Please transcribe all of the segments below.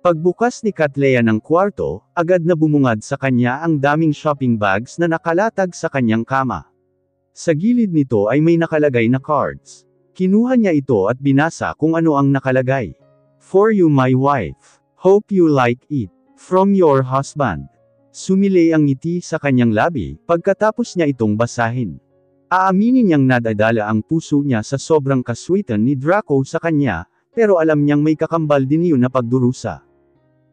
Pagbukas ni Katlea ng kwarto, agad na bumungad sa kanya ang daming shopping bags na nakalatag sa kanyang kama. Sa gilid nito ay may nakalagay na cards. Kinuha niya ito at binasa kung ano ang nakalagay. For you my wife. Hope you like it. From your husband. Sumilay ang ngiti sa kanyang labi, pagkatapos niya itong basahin. Aaminin niyang nadadala ang puso niya sa sobrang kaswitan ni Draco sa kanya, pero alam niyang may kakambal din iyon na pagdurusa.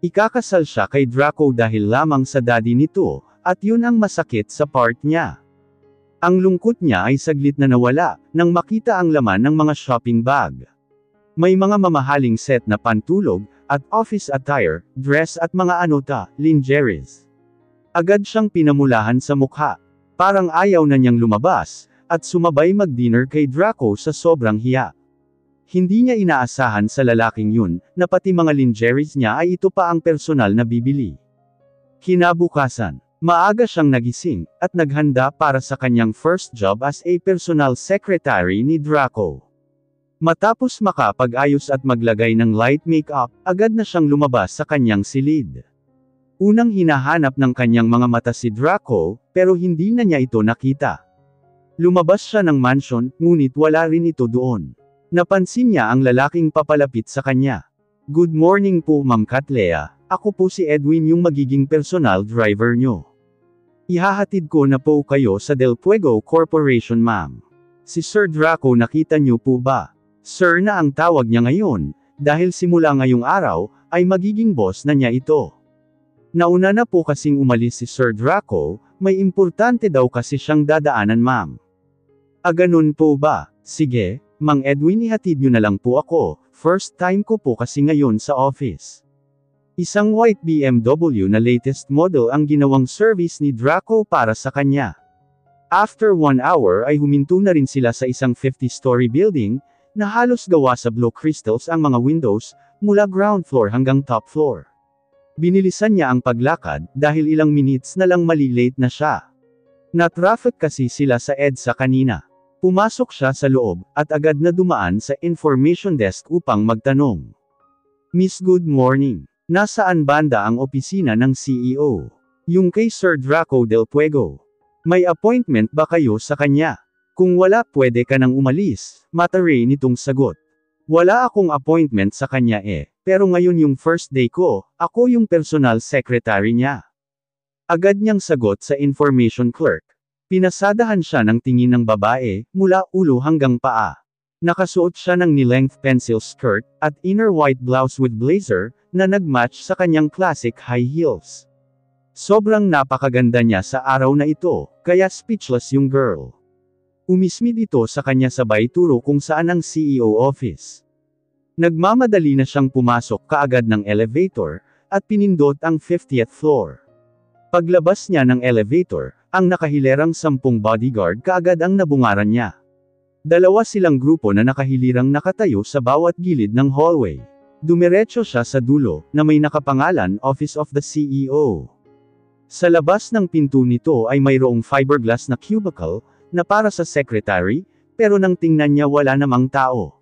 Ikakasal siya kay Draco dahil lamang sa daddy nito, at yun ang masakit sa part niya. Ang lungkot niya ay saglit na nawala, nang makita ang laman ng mga shopping bag. May mga mamahaling set na pantulog, at office attire, dress at mga lingeries. Agad siyang pinamulahan sa mukha. Parang ayaw na niyang lumabas, at sumabay mag-dinner kay Draco sa sobrang hiya. Hindi niya inaasahan sa lalaking yun, na pati mga lingeries niya ay ito pa ang personal na bibili. Kinabukasan, maaga siyang nagising, at naghanda para sa kanyang first job as a personal secretary ni Draco. Matapos makapag-ayos at maglagay ng light makeup, agad na siyang lumabas sa kanyang silid. Unang hinahanap ng kanyang mga mata si Draco, pero hindi na niya ito nakita. Lumabas siya ng mansion, ngunit wala rin ito doon. Napansin niya ang lalaking papalapit sa kanya. Good morning po Ma'am Katlea, ako po si Edwin yung magiging personal driver nyo. Ihahatid ko na po kayo sa Del Fuego Corporation ma'am. Si Sir Draco nakita nyo po ba? Sir na ang tawag niya ngayon, dahil simula ngayong araw, ay magiging boss na niya ito. Nauna na po kasing umalis si Sir Draco, may importante daw kasi siyang dadaanan ma'am. Ganun po ba? Sige. Mang Edwin ihatid nyo na lang po ako, first time ko po kasi ngayon sa office. Isang white BMW na latest model ang ginawang service ni Draco para sa kanya. After 1 hour ay huminto na rin sila sa isang 50-story building, na halos gawa sa blue crystals ang mga windows, mula ground floor hanggang top floor. Binilisan niya ang paglakad, dahil ilang minutes na lang malilate na siya. Na-traffic kasi sila sa EDSA kanina. Pumasok siya sa loob, at agad na dumaan sa information desk upang magtanong. Miss good morning. Nasaan banda ang opisina ng CEO? Yung kay Sir Draco Del Fuego. May appointment ba kayo sa kanya? Kung wala pwede ka nang umalis, mataray nitong sagot. Wala akong appointment sa kanya pero ngayon yung first day ko, ako yung personal secretary niya. Agad niyang sagot sa information clerk. Pinasadahan siya ng tingin ng babae, mula ulo hanggang paa. Nakasuot siya ng knee-length pencil skirt, at inner white blouse with blazer, na nagmatch sa kanyang classic high heels. Sobrang napakaganda niya sa araw na ito, kaya speechless yung girl. Umismid ito sa kanya sabay turo kung saan ang CEO office. Nagmamadali na siyang pumasok kaagad ng elevator, at pinindot ang 50th floor. Paglabas niya ng elevator, ang nakahilerang 10 bodyguard kaagad ang nabungaran niya. Dalawa silang grupo na nakahilirang nakatayo sa bawat gilid ng hallway. Dumiretso siya sa dulo, na may nakapangalan Office of the CEO. Sa labas ng pinto nito ay mayroong fiberglass na cubicle, na para sa secretary, pero nang tingnan niya wala namang tao.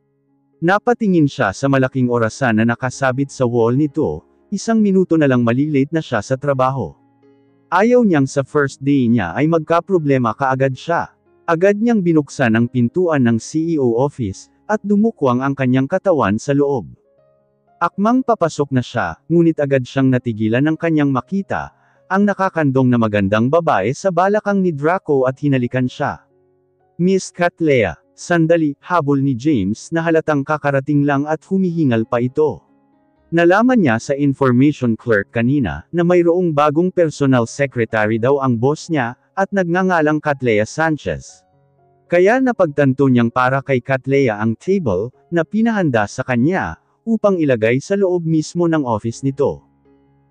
Napatingin siya sa malaking orasan na nakasabit sa wall nito, 1 minuto na lang malilate na siya sa trabaho. Ayaw niyang sa first day niya ay magkaproblema kaagad siya. Agad niyang binuksan ang pintuan ng CEO office, at dumukwang ang kanyang katawan sa loob. Akmang papasok na siya, ngunit agad siyang natigilan ng kanyang makita, ang nakakandong na magandang babae sa balakang ni Draco at hinalikan siya. Miss Katlea, sandali, habol ni James na halatang kakarating lang at humihingal pa ito. Nalaman niya sa information clerk kanina, na mayroong bagong personal secretary daw ang boss niya, at nagngangalang Katlea Sanchez. Kaya napagtanto niyang para kay Katlea ang table, na pinahanda sa kanya, upang ilagay sa loob mismo ng office nito.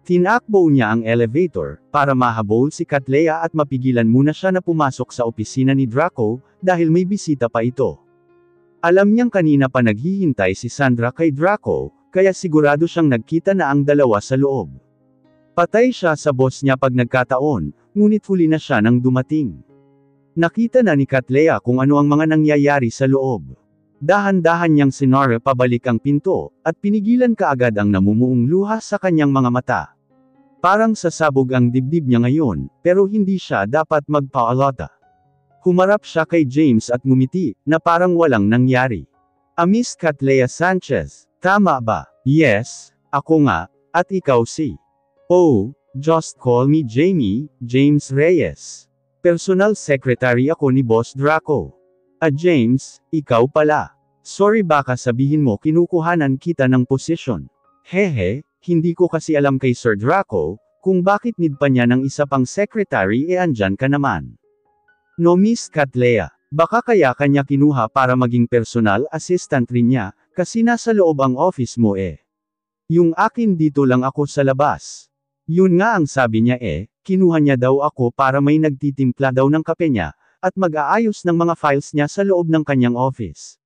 Tinakbo niya ang elevator, para mahabol si Katlea at mapigilan muna siya na pumasok sa opisina ni Draco, dahil may bisita pa ito. Alam niyang kanina pa naghihintay si Sandra kay Draco, kaya sigurado siyang nagkita na ang dalawa sa loob. Patay siya sa boss niya pag nagkataon, ngunit huli na siya nang dumating. Nakita na ni Katlea kung ano ang mga nangyayari sa loob. Dahan-dahan niyang sinara pabalik ang pinto, at pinigilan kaagad ang namumuong luha sa kanyang mga mata. Parang sasabog ang dibdib niya ngayon, pero hindi siya dapat magpaalata. Humarap siya kay James at ngumiti, na parang walang nangyari. Miss Catlea Sanchez, tama ba? Yes, ako nga, at ikaw si. Oh, just call me Jamie, James Reyes. Personal secretary ako ni Boss Draco. James, ikaw pala. Sorry baka sabihin mo kinukuhanan kita ng posisyon. Hehe, hindi ko kasi alam kay Sir Draco, kung bakit need pa niya ng isa pang secretary andyan ka naman. No Miss Catlea, baka kaya kanya kinuha para maging personal assistant rin niya, kasi nasa loob ang office mo eh. Yung akin dito lang ako sa labas. Yun nga ang sabi niya kinuha niya daw ako para may nagtitimpla daw ng kape niya, at mag-aayos ng mga files niya sa loob ng kanyang office.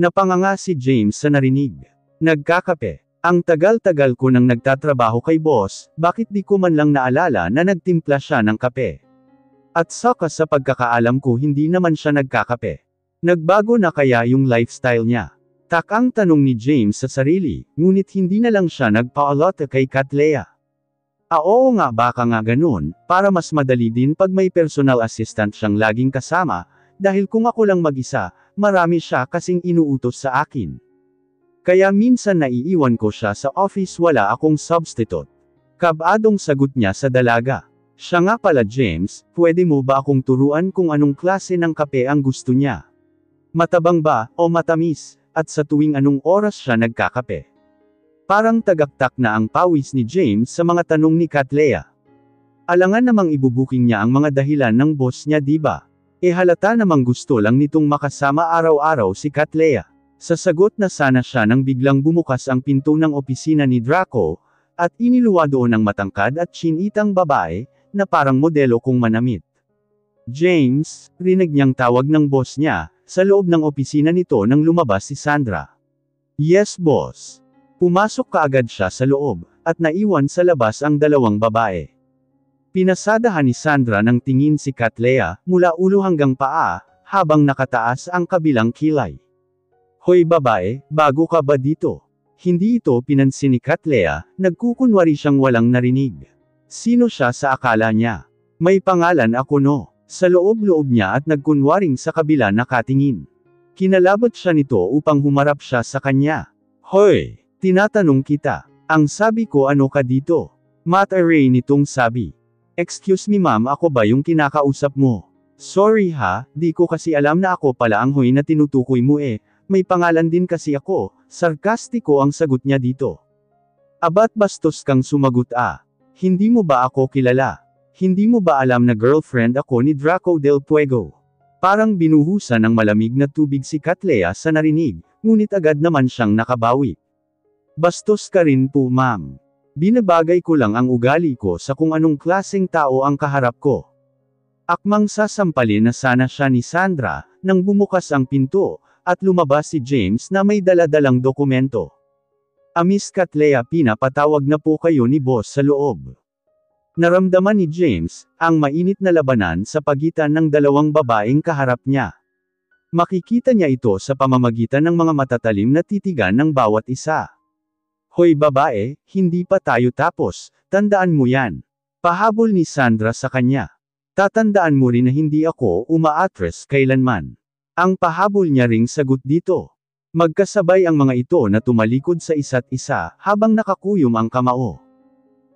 Napanganga si James sa narinig. Nagkakape. Ang tagal-tagal ko nang nagtatrabaho kay boss, bakit di ko man lang naalala na nagtimpla siya ng kape? At saka sa pagkakaalam ko hindi naman siya nagkakape. Nagbago na kaya yung lifestyle niya? Takang tanong ni James sa sarili, ngunit hindi na lang siya nagpaalata kay Catlea. Oo nga baka nga ganun, para mas madali din pag may personal assistant siyang laging kasama, dahil kung ako lang mag-isa, marami siya kasing inuutos sa akin. Kaya minsan naiiwan ko siya sa office wala akong substitute. Kabadong sagot niya sa dalaga. Siya nga pala James, pwede mo ba akong turuan kung anong klase ng kape ang gusto niya? Matabang ba, o matamis, at sa tuwing anong oras siya nagkakape? Parang tagaktak na ang pawis ni James sa mga tanong ni Catlea. Alangan namang ibubuking niya ang mga dahilan ng boss niya diba? Halata namang gusto lang nitong makasama araw-araw si Catlea. Sasagot na sana siya nang biglang bumukas ang pinto ng opisina ni Draco, at iniluwa doon ang matangkad at chinitang babae, na parang modelo kung manamit. James, rinig niyang tawag ng boss niya, sa loob ng opisina nito nang lumabas si Sandra. Yes boss. Pumasok kaagad siya sa loob, at naiwan sa labas ang dalawang babae. Pinasadahan ni Sandra ng tingin si Catlea, mula ulo hanggang paa, habang nakataas ang kabilang kilay. Hoy babae, bago ka ba dito? Hindi ito pinansin ni Catlea, nagkukunwari siyang walang narinig. Sino siya sa akala niya? May pangalan ako no. Sa loob-loob niya at nagkunwaring sa kabila nakatingin. Kinalabot siya nito upang humarap siya sa kanya. Hoy! Tinatanong kita. Ang sabi ko ano ka dito? Mat-array nitong sabi. Excuse me ma'am ako ba yung kinakausap mo? Sorry ha, di ko kasi alam na ako pala ang hoy na tinutukoy mo may pangalan din kasi ako, sarkastiko ang sagot niya dito. Abat bastos kang sumagot Hindi mo ba ako kilala? Hindi mo ba alam na girlfriend ako ni Draco del Puego? Parang binuhusan ng malamig na tubig si Catlea sa narinig, ngunit agad naman siyang nakabawi. Bastos ka rin po ma'am. Binabagay ko lang ang ugali ko sa kung anong klaseng tao ang kaharap ko. Akmang sasampalin na sana siya ni Sandra, nang bumukas ang pinto, at lumabas si James na may dala-dalang dokumento. Miss Catlea pinapatawag na po kayo ni boss sa loob. Naramdaman ni James, ang mainit na labanan sa pagitan ng dalawang babaeng kaharap niya. Makikita niya ito sa pamamagitan ng mga matatalim na titigan ng bawat isa. Hoy babae, hindi pa tayo tapos, tandaan mo yan. Pahabol ni Sandra sa kanya. Tatandaan mo rin na hindi ako umaatres kailanman. Ang pahabol niya ring sagot dito. Magkasabay ang mga ito na tumalikod sa isa't isa, habang nakakuyom ang kamao.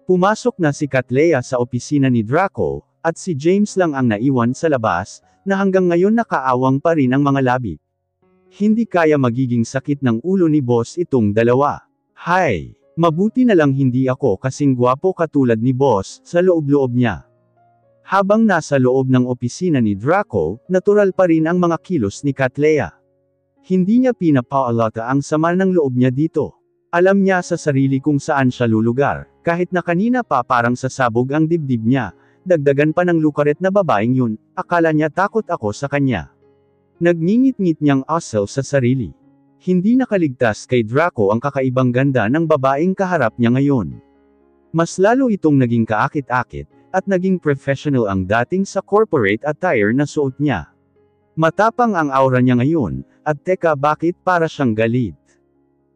Pumasok na si Catlea sa opisina ni Draco, at si James lang ang naiwan sa labas, na hanggang ngayon nakaawang pa rin ang mga labi. Hindi kaya magiging sakit ng ulo ni boss itong dalawa. Hay! Mabuti na lang hindi ako kasing gwapo katulad ni boss, sa loob-loob niya. Habang nasa loob ng opisina ni Draco, natural pa rin ang mga kilos ni Catlea. Hindi niya pinapaalata ang sama ng loob niya dito. Alam niya sa sarili kung saan siya lulugar, kahit na kanina pa parang sasabog ang dibdib niya, dagdagan pa ng lukaret na babaeng yun, akala niya takot ako sa kanya. Nagngingit-ngit niyang asal sa sarili. Hindi nakaligtas kay Draco ang kakaibang ganda ng babaeng kaharap niya ngayon. Mas lalo itong naging kaakit-akit, at naging professional ang dating sa corporate attire na suot niya. Matapang ang aura niya ngayon, at teka bakit para siyang galit?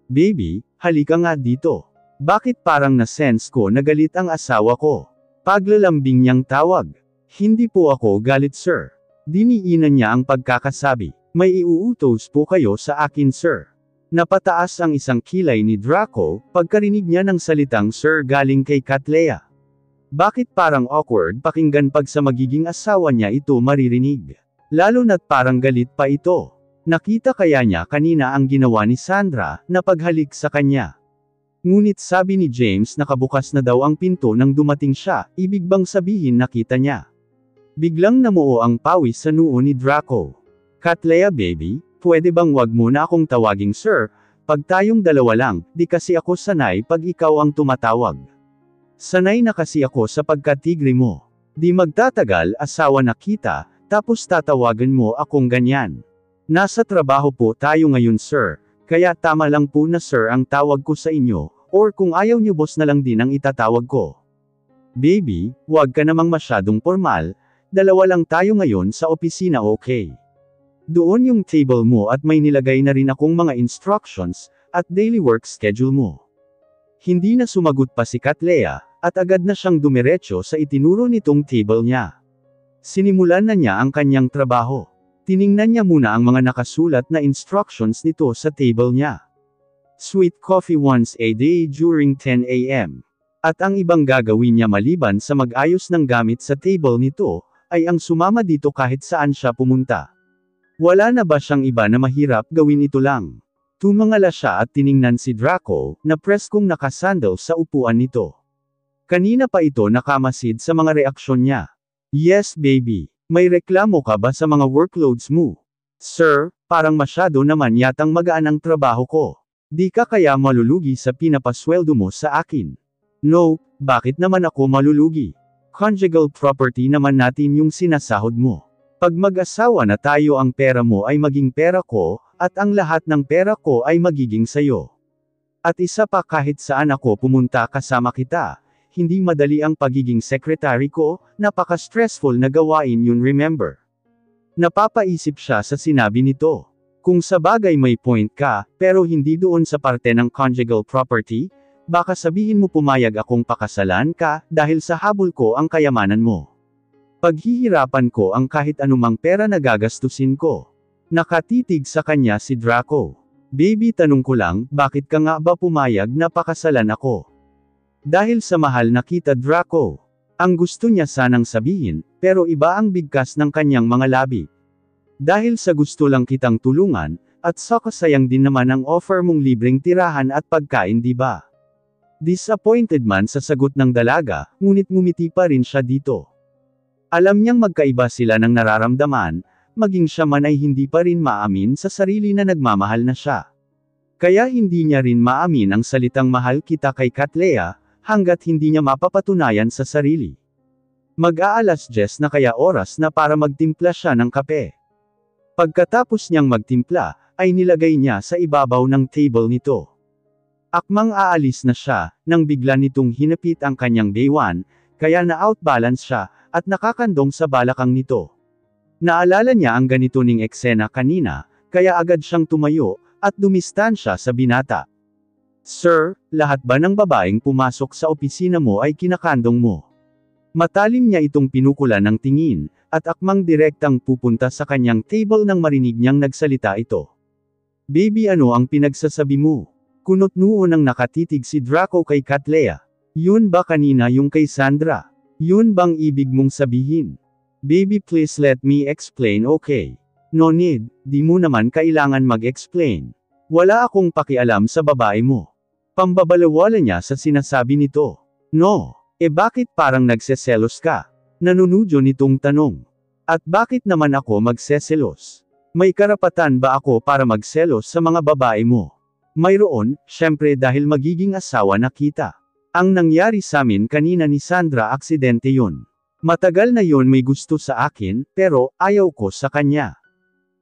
Baby, halika nga dito. Bakit parang na-sense ko na galit ang asawa ko? Paglalambing niyang tawag. Hindi po ako galit sir. Diniinan niya ang pagkakasabi. May iuutos po kayo sa akin sir. Napataas ang isang kilay ni Draco, pagkarinig niya ng salitang sir galing kay Cattleya. Bakit parang awkward pakinggan pag sa magiging asawa niya ito maririnig? Lalo na't parang galit pa ito. Nakita kaya niya kanina ang ginawa ni Sandra, na paghalik sa kanya. Ngunit sabi ni James nakabukas na daw ang pinto nang dumating siya, ibig bang sabihin nakita niya? Biglang namuo ang pawis sa noo ni Draco. Cattleya baby, pwede bang wag mo na akong tawaging sir, pag tayong dalawa lang, di kasi ako sanay pag ikaw ang tumatawag. Sanay na kasi ako sa pagkatigre mo. Di magtatagal asawa na kita, tapos tatawagan mo akong ganyan. Nasa trabaho po tayo ngayon sir, kaya tama lang po na sir ang tawag ko sa inyo, or kung ayaw niyo boss na lang din ang itatawag ko. Baby, wag ka namang masyadong formal, dalawa lang tayo ngayon sa opisina okay? Doon yung table mo at may nilagay na rin akong mga instructions, at daily work schedule mo. Hindi na sumagot pa si Cattleya, at agad na siyang dumiretso sa itinuro nitong table niya. Sinimulan na niya ang kanyang trabaho. Tiningnan niya muna ang mga nakasulat na instructions nito sa table niya. Sweet coffee once a day during 10 a.m. At ang ibang gagawin niya maliban sa mag-ayos ng gamit sa table nito, ay ang sumama dito kahit saan siya pumunta. Wala na ba siyang iba na mahirap gawin ito lang? Tumangala siya at tiningnan si Draco, na preskong nakasandal sa upuan nito. Kanina pa ito nakamasid sa mga reaksyon niya. Yes baby, may reklamo ka ba sa mga workloads mo? Sir, parang masyado naman yatang magaan ang trabaho ko. Di ka kaya malulugi sa pinapasweldo mo sa akin? No, bakit naman ako malulugi? Conjugal property naman natin yung sinasahod mo. Pag mag-asawa na tayo ang pera mo ay maging pera ko, at ang lahat ng pera ko ay magiging sayo. At isa pa kahit saan ako pumunta kasama kita, hindi madali ang pagiging secretary ko, napaka-stressful na gawain yun remember. Napapaisip siya sa sinabi nito. Kung sa bagay may point ka, pero hindi doon sa parte ng conjugal property, baka sabihin mo pumayag akong pakasalan ka, dahil sa habol ko ang kayamanan mo. Paghihirapan ko ang kahit anumang pera na gagastusin ko. Nakatitig sa kanya si Draco. Baby tanong ko lang, bakit ka nga ba pumayag na pakasalan ako? Dahil sa mahal na kita Draco. Ang gusto niya sanang sabihin, pero iba ang bigkas ng kanyang mga labi. Dahil sa gusto lang kitang tulungan, at sayang din naman ang offer mong libreng tirahan at pagkain di ba? Disappointed man sa sagot ng dalaga, ngunit ngumiti pa rin siya dito. Alam niyang magkaiba sila ng nararamdaman, maging siya man ay hindi pa rin maamin sa sarili na nagmamahal na siya. Kaya hindi niya rin maamin ang salitang mahal kita kay Cattleya, hanggat hindi niya mapapatunayan sa sarili. Mag-aalas 10 na kaya oras na para magtimpla siya ng kape. Pagkatapos niyang magtimpla, ay nilagay niya sa ibabaw ng table nito. Akmang aalis na siya, nang bigla nitong hinapit ang kanyang day one, kaya na-outbalance siya, at nakakandong sa balakang nito. Naalala niya ang ganito ning eksena kanina, kaya agad siyang tumayo, at dumistansya sa binata. Sir, lahat ba ng babaeng pumasok sa opisina mo ay kinakandong mo? Matalim niya itong pinukulan ng tingin, at akmang direktang pupunta sa kanyang table nang marinig niyang nagsalita ito. Baby ano ang pinagsasabi mo? Kunot noo nang nakatitig si Draco kay Cattleya. Yun ba kanina yung kay Sandra? Yun bang ibig mong sabihin? Baby please let me explain okay? No need, di mo naman kailangan mag-explain. Wala akong pakialam sa babae mo. Pambabalawala niya sa sinasabi nito. No, bakit parang nagseselos ka? Nanunudyo nitong tanong. At bakit naman ako magseselos? May karapatan ba ako para magselos sa mga babae mo? Mayroon, syempre dahil magiging asawa na kita. Ang nangyari sa amin kanina ni Sandra aksidente yun. Matagal na yon may gusto sa akin, pero ayaw ko sa kanya.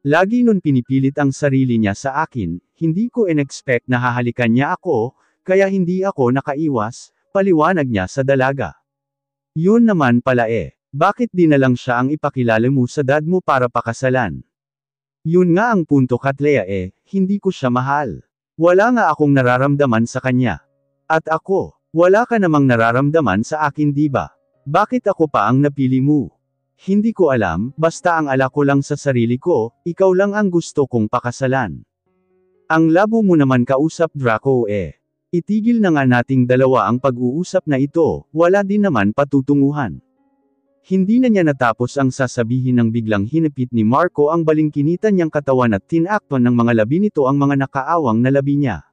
Lagi nun pinipilit ang sarili niya sa akin, hindi ko in-expect na hahalikan niya ako, kaya hindi ako nakaiwas, paliwanag niya sa dalaga. Yun naman pala bakit di na lang siya ang ipakilala mo sa dad mo para pakasalan? Yun nga ang punto Katlea hindi ko siya mahal. Wala nga akong nararamdaman sa kanya. At ako, wala ka namang nararamdaman sa akin di ba? Bakit ako pa ang napili mo? Hindi ko alam, basta ang ala ko lang sa sarili ko, ikaw lang ang gusto kong pakasalan. Ang labo mo naman kausap Draco Itigil na nga nating dalawa ang pag-uusap na ito, wala din naman patutunguhan. Hindi na niya natapos ang sasabihin nang biglang hinapit ni Marco ang balingkinitan niyang katawan at tinakpan ng mga labi nito ang mga nakaawang na labi niya.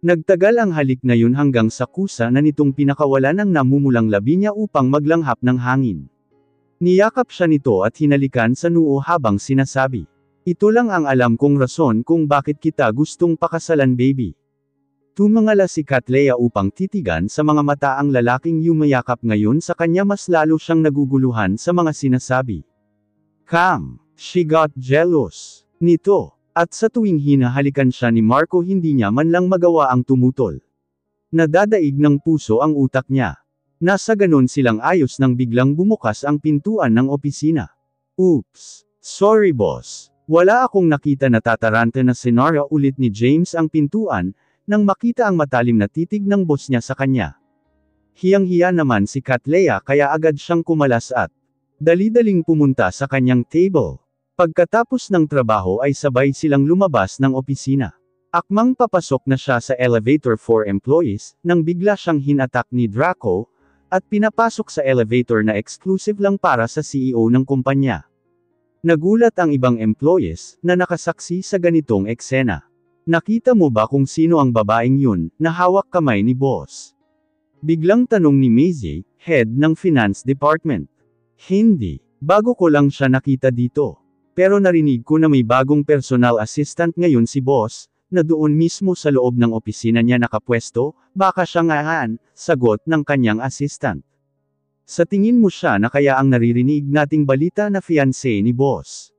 Nagtagal ang halik na yun hanggang sa kusa na nitong pinakawalan ang namumulang labi niya upang maglanghap ng hangin. Niyakap siya nito at hinalikan sa noo habang sinasabi, "Ito lang ang alam kong rason kung bakit kita gustong pakasalan baby." Tumangala si Katlea upang titigan sa mga mata ang lalaking yumayakap ngayon sa kanya mas lalo siyang naguguluhan sa mga sinasabi. She got jealous nito, at sa tuwing hinahalikan siya ni Marco hindi niya man lang magawa ang tumutol. Nadadaig ng puso ang utak niya. Nasa ganon silang ayos nang biglang bumukas ang pintuan ng opisina. Oops! Sorry boss. Wala akong nakita na tataranta na senaryo ulit ni James ang pintuan, nang makita ang matalim na titig ng boss niya sa kanya. Hiyang-hiya naman si Katlea kaya agad siyang kumalas at dali-daling pumunta sa kanyang table. Pagkatapos ng trabaho ay sabay silang lumabas ng opisina. Akmang papasok na siya sa elevator for employees, nang bigla siyang hinatak ni Draco, at pinapasok sa elevator na exclusive lang para sa CEO ng kumpanya. Nagulat ang ibang employees, na nakasaksi sa ganitong eksena. Nakita mo ba kung sino ang babaeng yun, na hawak kamay ni boss? Biglang tanong ni Maisie, head ng finance department. Hindi. Bago ko lang siya nakita dito. Pero narinig ko na may bagong personal assistant ngayon si boss, na doon mismo sa loob ng opisina niya nakapwesto, baka siya ngahan, sagot ng kanyang assistant. Sa tingin mo siya na kaya ang naririnig nating balita na fiancé ni boss?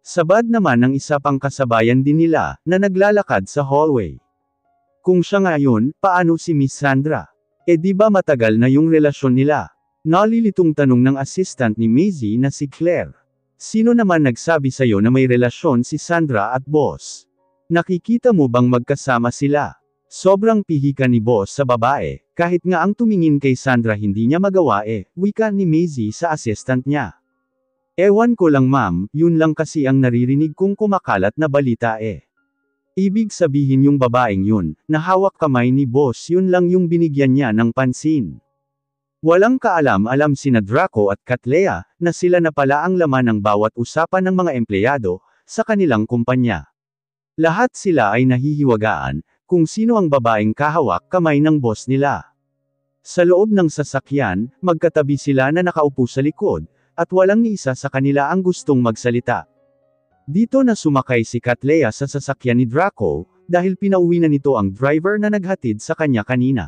Sabad naman ng isa pang kasabayan din nila, na naglalakad sa hallway. Kung siya ngayon, paano si Miss Sandra? Di ba matagal na yung relasyon nila? Nalilitong tanong ng assistant ni Maisie na si Claire. Sino naman nagsabi sa'yo na may relasyon si Sandra at boss? Nakikita mo bang magkasama sila? Sobrang pihika ni boss sa babae, kahit nga ang tumingin kay Sandra hindi niya magawa wika ni Maisie sa assistant niya. Ewan ko lang ma'am, yun lang kasi ang naririnig kong kumakalat na balita Ibig sabihin yung babaeng yun, na hawak kamay ni boss yun lang yung binigyan niya ng pansin. Walang kaalam-alam sina Draco at Katlea, na sila na pala ang laman ng bawat usapan ng mga empleyado, sa kanilang kumpanya. Lahat sila ay nahihiwagaan, kung sino ang babaeng kahawak kamay ng boss nila. Sa loob ng sasakyan, magkatabi sila na nakaupo sa likod, at walang ni isa sa kanila ang gustong magsalita. Dito na sumakay si Katlea sa sasakyan ni Draco, dahil pinauwi na nito ang driver na naghatid sa kanya kanina.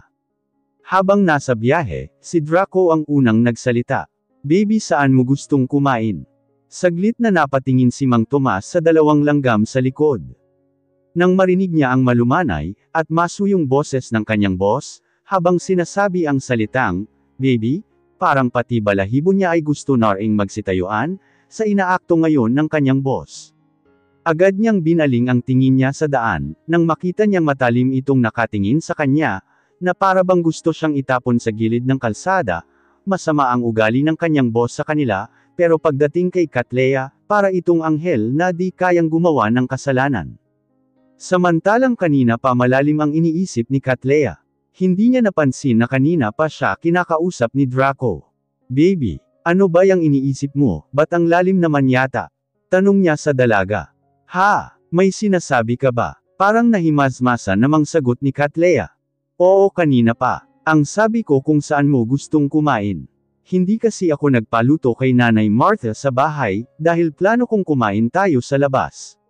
Habang nasa biyahe, si Draco ang unang nagsalita. Baby, saan mo gustong kumain? Saglit na napatingin si Mang Tomas sa dalawang langgam sa likod. Nang marinig niya ang malumanay, at masuyong boses ng kanyang boss, habang sinasabi ang salitang, "Baby," parang pati balahibo niya ay gusto na ring magsitayuan, sa inaakto ngayon ng kanyang boss. Agad niyang binaling ang tingin niya sa daan, nang makita niyang matalim itong nakatingin sa kanya, na para bang gusto siyang itapon sa gilid ng kalsada. Masama ang ugali ng kanyang boss sa kanila, pero pagdating kay Katlea, para itong anghel na di kayang gumawa ng kasalanan. Samantalang kanina pa malalim ang iniisip ni Katlea. Hindi niya napansin na kanina pa siya kinakausap ni Draco. Baby, ano ba yung iniisip mo, ba't ang lalim naman yata? Tanong niya sa dalaga. Ha, may sinasabi ka ba? Parang nahimasmasan namang sagot ni Katlea. Oo, kanina pa. Ang sabi ko kung saan mo gustong kumain. Hindi kasi ako nagpaluto kay Nanay Martha sa bahay, dahil plano kong kumain tayo sa labas.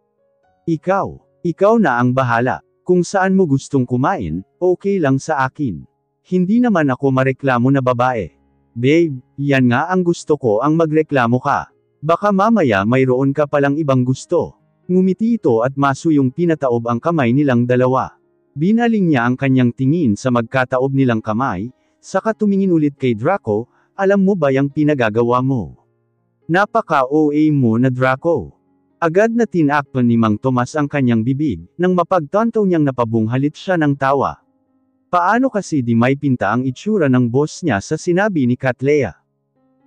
Ikaw na ang bahala. Kung saan mo gustong kumain, okay lang sa akin. Hindi naman ako mareklamo na babae. Babe, yan nga ang gusto ko ang magreklamo ka. Baka mamaya mayroon ka palang ibang gusto. Ngumiti ito at masuyong pinataob ang kamay nilang dalawa. Binaling niya ang kanyang tingin sa magkataob nilang kamay, saka tumingin ulit kay Draco, alam mo ba yung pinagagawa mo? Napaka-OA mo na Draco. Agad na tinakpan ni Mang Tomas ang kanyang bibig, nang mapagtanto niyang napabunghalit siya ng tawa. Paano kasi di may pinta ang itsura ng boss niya sa sinabi ni Catlea?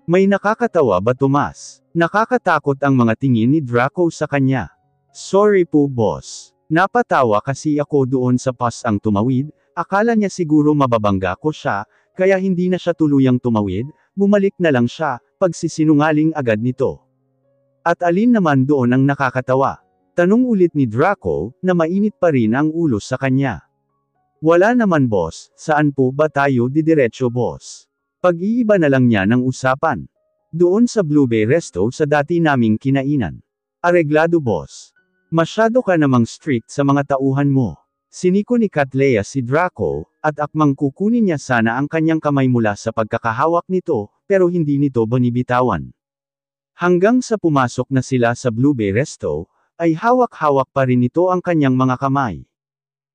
May nakakatawa ba Tomas? Nakakatakot ang mga tingin ni Draco sa kanya. Sorry po boss. Napatawa kasi ako doon sa pas ang tumawid, akala niya siguro mababangga ko siya, kaya hindi na siya tuluyang tumawid, bumalik na lang siya, pagsisinungaling agad nito. At alin naman doon ang nakakatawa? Tanong ulit ni Draco, na mainit pa rin ang ulo sa kanya. Wala naman boss, saan po ba tayo didiretso boss? Pag-iiba na lang niya ng usapan. Doon sa Blue Bay Resto sa dati naming kinainan. Areglado boss. Masyado ka namang strict sa mga tauhan mo. Siniko ni Catlea si Draco, at akmang kukunin niya sana ang kanyang kamay mula sa pagkakahawak nito, pero hindi nito binibitawan. Hanggang sa pumasok na sila sa Blue Bay Resto, ay hawak-hawak pa rin nito ang kanyang mga kamay.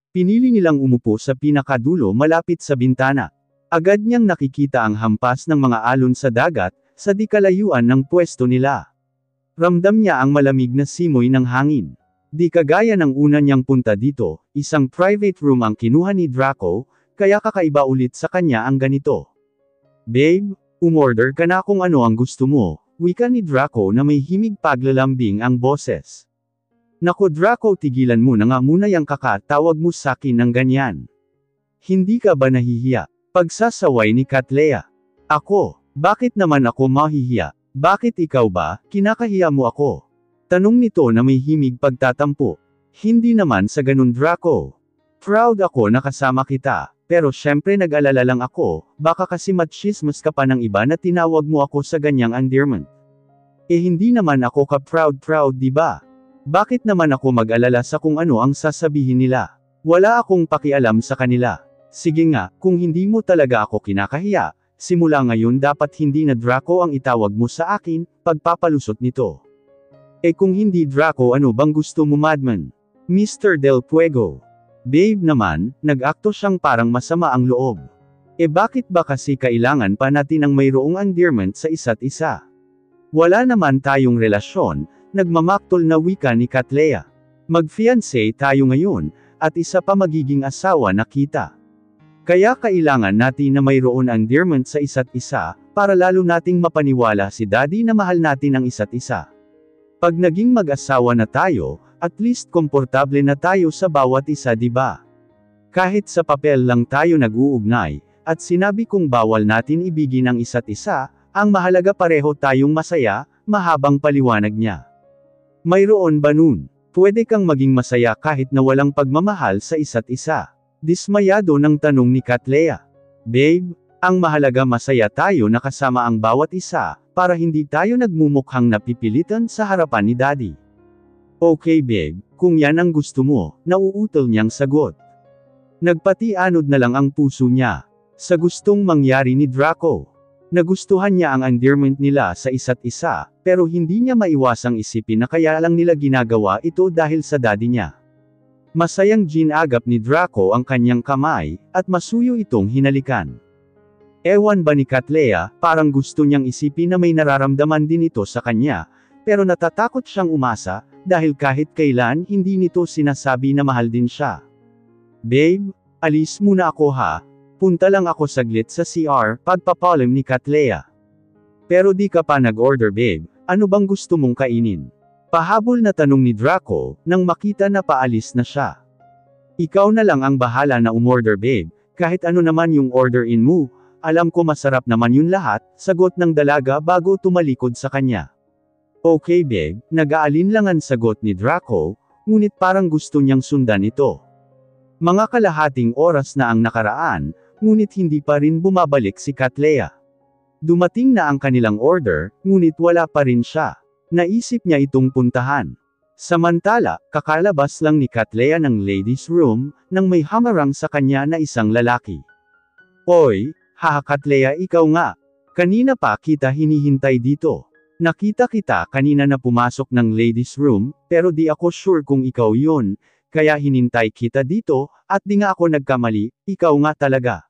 Pinili nilang umupo sa pinakadulo malapit sa bintana. Agad niyang nakikita ang hampas ng mga alon sa dagat, sa di kalayuan ng pwesto nila. Ramdam niya ang malamig na simoy ng hangin. Di kagaya ng una niyang punta dito, isang private room ang kinuha ni Draco, kaya kakaiba ulit sa kanya ang ganito. Babe, umorder ka na kung ano ang gusto mo. Wika ni Draco na may himig paglalambing ang boses. Naku Draco tigilan mo na nga muna yang kakatawag mo sakin ng ganyan. Hindi ka ba nahihiya? Pagsasaway ni Catlea. Ako, bakit naman ako mahihiya? Bakit ikaw ba, kinakahiya mo ako? Tanong nito na may himig pagtatampo. Hindi naman sa ganun Draco. Proud ako na kasama kita. Pero syempre nag-alala lang ako, baka kasi machismis ka pa ng iba na tinawag mo ako sa ganyang endearment. Eh hindi naman ako ka-proud diba? Bakit naman ako mag-alala sa kung ano ang sasabihin nila? Wala akong pakialam sa kanila. Sige nga, kung hindi mo talaga ako kinakahiya, simula ngayon dapat hindi na Draco ang itawag mo sa akin, pagpapalusot nito. Eh kung hindi Draco ano bang gusto mo madman? Mr. Del Fuego. Babe naman, nag-akto siyang parang masama ang loob. Eh bakit ba kasi kailangan pa natin ang mayroong endearment sa isa't isa? Wala naman tayong relasyon, nagmamaktol na wika ni Catlea. Mag-fiancé tayo ngayon, at isa pa magiging asawa na kita. Kaya kailangan natin na mayroon endearment sa isa't isa, para lalo nating mapaniwala si Daddy na mahal natin ang isa't isa. Pag naging mag-asawa na tayo, at least komportable na tayo sa bawat isa diba? Kahit sa papel lang tayo nag-uugnay, at sinabi kong bawal natin ibigin ang isa't isa, ang mahalaga pareho tayong masaya, mahabang paliwanag niya. Mayroon ba nun? Pwede kang maging masaya kahit na walang pagmamahal sa isa't isa. Dismayado ng tanong ni Catlea. Babe, ang mahalaga masaya tayo na kasama ang bawat isa, para hindi tayo nagmumukhang napipilitan sa harapan ni Daddy. Okay babe, kung yan ang gusto mo, nauutal niyang sagot. Nagpati-anod na lang ang puso niya, sa gustong mangyari ni Draco. Nagustuhan niya ang endearment nila sa isa't isa, pero hindi niya maiwasang isipin na kaya lang nila ginagawa ito dahil sa daddy niya. Masayang ginagap ni Draco ang kanyang kamay, at masuyo itong hinalikan. Ewan ba ni Catlea, parang gusto niyang isipin na may nararamdaman din ito sa kanya, pero natatakot siyang umasa, dahil kahit kailan hindi nito sinasabi na mahal din siya. Babe, alis muna ako ha, punta lang ako saglit sa CR, pagpapalim ni Catlea. Pero di ka pa nag-order babe, ano bang gusto mong kainin? Pahabol na tanong ni Draco, nang makita na paalis na siya. Ikaw na lang ang bahala na umorder babe, kahit ano naman yung order-in mo, alam ko masarap naman yun lahat, sagot ng dalaga bago tumalikod sa kanya. Okay babe, nag-aalinlangan sagot ni Draco, ngunit parang gusto niyang sundan ito. Mga kalahating oras na ang nakaraan, ngunit hindi pa rin bumabalik si Catlea. Dumating na ang kanilang order, ngunit wala pa rin siya. Naisip niya itong puntahan. Samantala, kakalabas lang ni Catlea ng ladies' room, nang may hamarang sa kanya na isang lalaki. Oy, haha Catlea ikaw nga. Kanina pa kita hinihintay dito. Nakita kita kanina na pumasok ng ladies' room, pero di ako sure kung ikaw yun, kaya hinintay kita dito, at di nga ako nagkamali, ikaw nga talaga.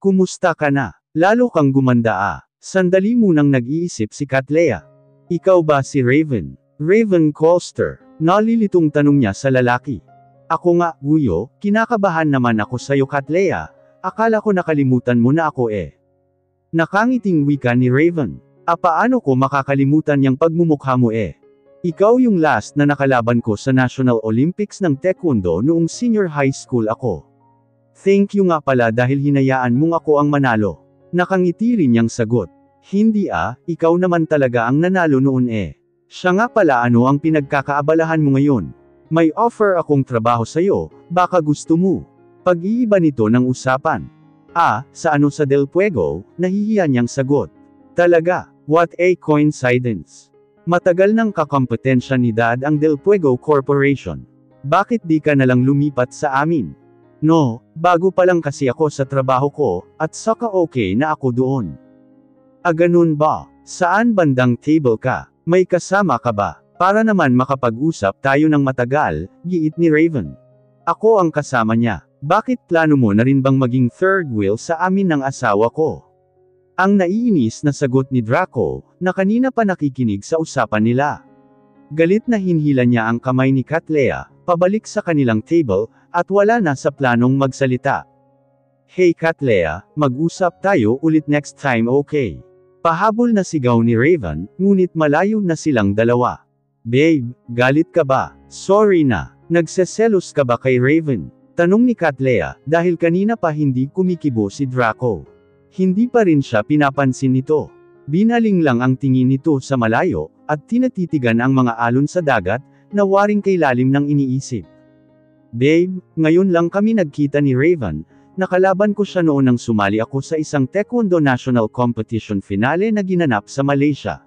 Kumusta ka na? Lalo kang gumanda ah. Sandali munang nag-iisip si Catlea. Ikaw ba si Raven? Raven Colster. Nalilitong tanong niya sa lalaki. Ako nga, Guyo, kinakabahan naman ako sa'yo Katleya. Akala ko nakalimutan mo na ako eh. Nakangiting wika ni Raven. Paano ko makakalimutan yung pagmumukha mo eh? Ikaw yung last na nakalaban ko sa National Olympics ng Taekwondo noong senior high school ako. Thank you nga pala dahil hinayaan mong ako ang manalo. Nakangiti rin niyang sagot. Hindi ikaw naman talaga ang nanalo noon eh. Siya nga pala ano ang pinagkakaabalahan mo ngayon? May offer akong trabaho sa'yo, baka gusto mo. Pag-iiba nito ng usapan. Sa ano sa Del Puego, nahihiya niyang sagot. Talaga, what a coincidence. Matagal ng kakompetensya ni Dad ang Del Puego Corporation. Bakit di ka nalang lumipat sa amin? No, bago pa lang kasi ako sa trabaho ko, at saka okay na ako doon. Ganun ba? Saan bandang table ka? May kasama ka ba? Para naman makapag-usap tayo ng matagal, giit ni Raven. Ako ang kasama niya. Bakit plano mo na rin bang maging third wheel sa amin ng asawa ko? Ang naiinis na sagot ni Draco, na kanina pa nakikinig sa usapan nila. Galit na hinhila niya ang kamay ni Katleya, pabalik sa kanilang table, at wala na sa planong magsalita. Hey Katleya, mag-usap tayo ulit next time okay? Pahabol na sigaw ni Raven, ngunit malayo na silang dalawa. Babe, galit ka ba? Sorry na. Nagseselos ka ba kay Raven? Tanong ni Katleya, dahil kanina pa hindi kumikibo si Draco. Hindi pa rin siya pinapansin nito. Binaling lang ang tingin nito sa malayo, at tinatitigan ang mga alon sa dagat, na waring kay lalim ng iniisip. Babe, ngayon lang kami nagkita ni Raven, nakalaban ko siya noon nang sumali ako sa isang Taekwondo National Competition finale na ginanap sa Malaysia.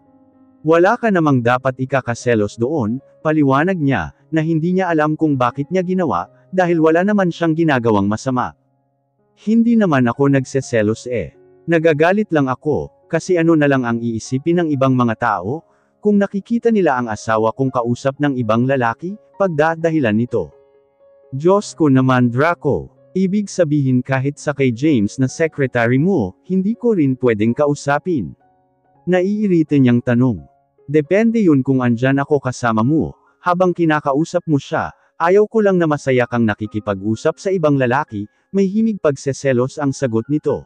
Wala ka namang dapat ikakaselos doon, paliwanag niya, na hindi niya alam kung bakit niya ginawa, dahil wala naman siyang ginagawang masama. Hindi naman ako nagseselos eh. Nagagalit lang ako, kasi ano na lang ang iisipin ng ibang mga tao, kung nakikita nila ang asawa kong kausap ng ibang lalaki, pagdadahilan nito. Diyos ko naman Draco, ibig sabihin kahit sa kay James na secretary mo, hindi ko rin pwedeng kausapin. Naiirita niyang tanong. Depende yun kung andyan ako kasama mo, habang kinakausap mo siya, ayaw ko lang na masaya kang nakikipag-usap sa ibang lalaki, may himig pagseselos ang sagot nito.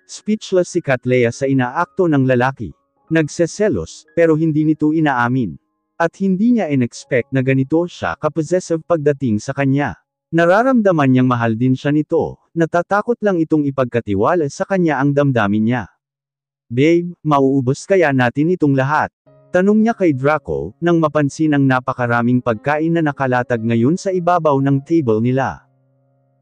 Speechless si Katleya sa inaakto ng lalaki. Nagseselos, pero hindi nito inaamin. At hindi niya in-expect na ganito siya ka-possessive pagdating sa kanya. Nararamdaman niyang mahal din siya nito, natatakot lang itong ipagkatiwala sa kanya ang damdamin niya. Babe, mauubos kaya natin itong lahat? Tanong niya kay Draco, nang mapansin ang napakaraming pagkain na nakalatag ngayon sa ibabaw ng table nila.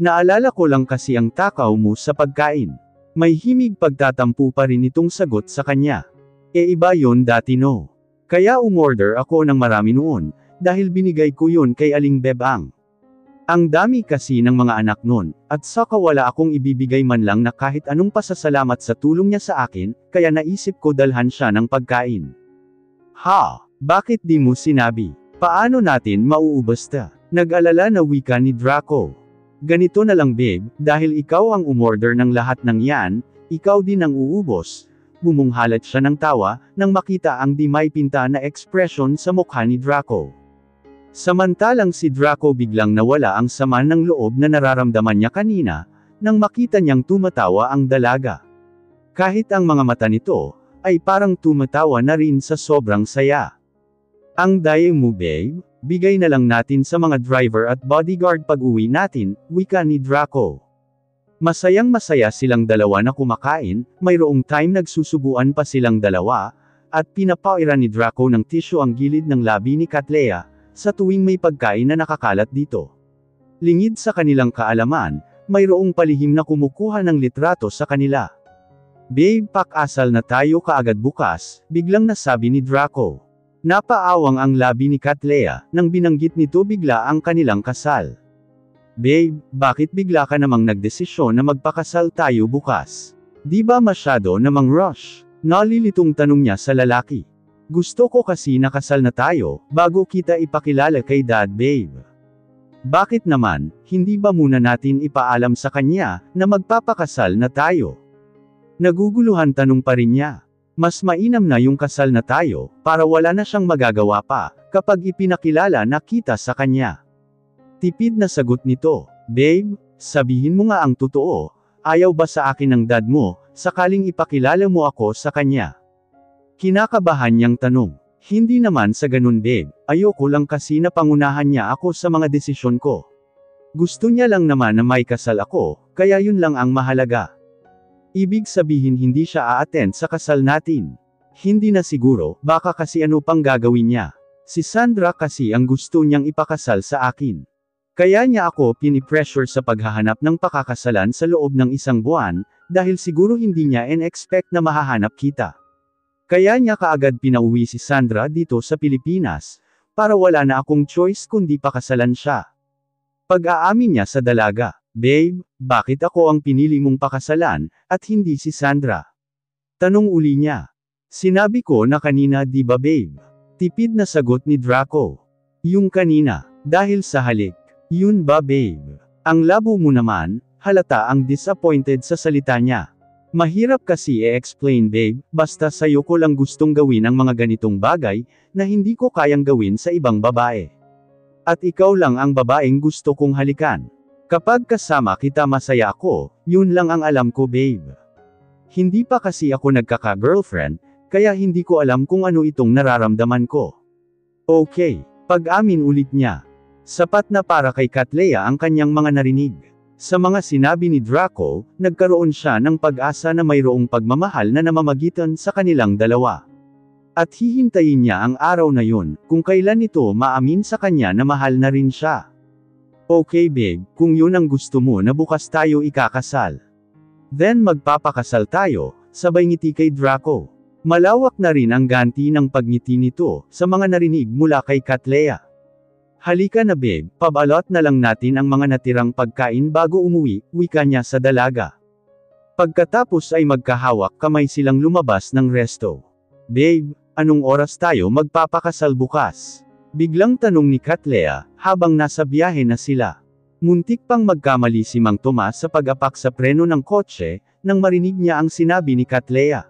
Naalala ko lang kasi ang takaw mo sa pagkain. May himig pagtatampo pa rin itong sagot sa kanya. Iba yon dati no. Kaya umorder ako ng marami noon, dahil binigay ko yun kay Aling Bebang. Ang dami kasi ng mga anak nun, at saka wala akong ibibigay man lang na kahit anong pasasalamat sa tulong niya sa akin, kaya naisip ko dalhan siya ng pagkain. Bakit di mo sinabi? Paano natin mauubos ta? Nag-alala na wika ni Draco. Ganito na lang babe, dahil ikaw ang umorder ng lahat ng yan, ikaw din ang uubos. Bumunghalat siya ng tawa, nang makita ang di may pinta na ekspresyon sa mukha ni Draco. Samantalang si Draco biglang nawala ang sama ng loob na nararamdaman niya kanina, nang makita niyang tumatawa ang dalaga. Kahit ang mga mata nito, ay parang tumatawa na rin sa sobrang saya. Ang daya mo babe, bigay na lang natin sa mga driver at bodyguard pag-uwi natin, wika ni Draco. Masayang masaya silang dalawa na kumakain, mayroong time nagsusubuan pa silang dalawa, at pinapairan ni Draco ng tissue ang gilid ng labi ni Katleya, sa tuwing may pagkain na nakakalat dito. Lingid sa kanilang kaalaman, mayroong palihim na kumukuha ng litrato sa kanila. Babe pakasal na tayo kaagad bukas, biglang nasabi ni Draco. Napaawang ang labi ni Katleya, nang binanggit nito bigla ang kanilang kasal. Babe, bakit bigla ka namang nagdesisyon na magpakasal tayo bukas? Di ba masyado namang rush? Nalilitong tanong niya sa lalaki. Gusto ko kasi nakasal na tayo, bago kita ipakilala kay Dad babe. Bakit naman, hindi ba muna natin ipaalam sa kanya, na magpapakasal na tayo? Naguguluhan tanong pa rin niya. Mas mainam na yung kasal na tayo, para wala na siyang magagawa pa, kapag ipinakilala na kita sa kanya. Tipid na sagot nito, "Babe, sabihin mo nga ang totoo, ayaw ba sa akin ng dad mo, sakaling ipakilala mo ako sa kanya?" Kinakabahan niyang tanong. "Hindi naman sa ganun babe, ayoko lang kasi na pangunahan niya ako sa mga desisyon ko. Gusto niya lang naman na may kasal ako, kaya yun lang ang mahalaga." Ibig sabihin hindi siya a-attend sa kasal natin. Hindi na siguro, baka kasi ano pang gagawin niya. Si Sandra kasi ang gusto niyang ipakasal sa akin. Kaya niya ako pinipressure sa paghahanap ng pakakasalan sa loob ng 1 buwan, dahil siguro hindi niya in-expect na mahahanap kita. Kaya niya kaagad pinauwi si Sandra dito sa Pilipinas, para wala na akong choice kundi pakasalan siya. Pag-aamin niya sa dalaga, "Babe, bakit ako ang pinili mong pakasalan, at hindi si Sandra?" Tanong uli niya. "Sinabi ko na kanina di ba babe?" Tipid na sagot ni Draco. "Yung kanina, dahil sa halik. Yun ba babe?" Ang labo mo naman, halata ang disappointed sa salita niya. "Mahirap kasi i-explain babe, basta sayo ko lang gustong gawin ang mga ganitong bagay, na hindi ko kayang gawin sa ibang babae. At ikaw lang ang babaeng gusto kong halikan. Kapag kasama kita masaya ako, yun lang ang alam ko babe. Hindi pa kasi ako nagkaka-girlfriend, kaya hindi ko alam kung ano itong nararamdaman ko." Okay, pag-amin ulit niya. Sapat na para kay Katleya ang kanyang mga narinig. Sa mga sinabi ni Draco, nagkaroon siya ng pag-asa na mayroong pagmamahal na namamagitan sa kanilang dalawa. At hihintayin niya ang araw na yun, kung kailan ito maamin sa kanya na mahal na rin siya. "Okay babe, kung yun ang gusto mo na bukas tayo ikakasal. Then magpapakasal tayo," sabay ngiti kay Draco. Malawak na rin ang ganti ng pagngiti nito, sa mga narinig mula kay Katleya. "Halika na babe, pabalot na lang natin ang mga natirang pagkain bago umuwi," wika niya sa dalaga. Pagkatapos ay magkahawak kamay silang lumabas ng resto. "Babe, anong oras tayo magpapakasal bukas?" Biglang tanong ni Katleya, habang nasa biyahe na sila. Muntik pang magkamali si Mang Tomas sa pag-apak sa preno ng kotse, nang marinig niya ang sinabi ni Katleya.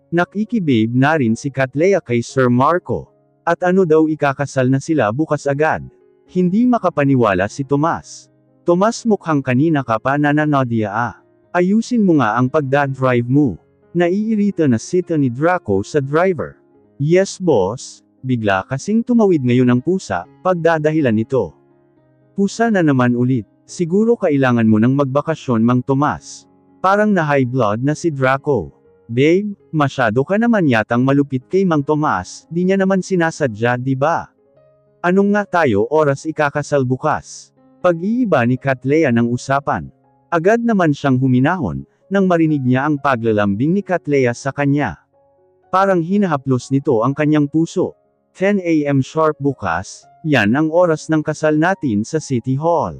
Nakikibabe na rin si Katleya kay Sir Marco. At ano daw ikakasal na sila bukas agad. Hindi makapaniwala si Tomas. "Tomas, mukhang kanina ka pa nananodya ah. Ayusin mo nga ang pagdadrive mo." Naiirita na sita ni Draco sa driver. "Yes boss." Bigla kasing tumawid ngayon ang pusa, pagdadahilan nito. "Pusa na naman ulit. Siguro kailangan mo nang magbakasyon Mang Tomas." Parang na high blood na si Draco. "Babe, masyado ka naman yatang malupit kay Mang Tomas, di niya naman sinasadya di ba? Anong nga tayo oras ikakasal bukas?" Pag-iiba ni Katleya ng usapan. Agad naman siyang huminahon, nang marinig niya ang paglalambing ni Katleya sa kanya. Parang hinahaplos nito ang kanyang puso. 10 AM sharp bukas, yan ang oras ng kasal natin sa City Hall.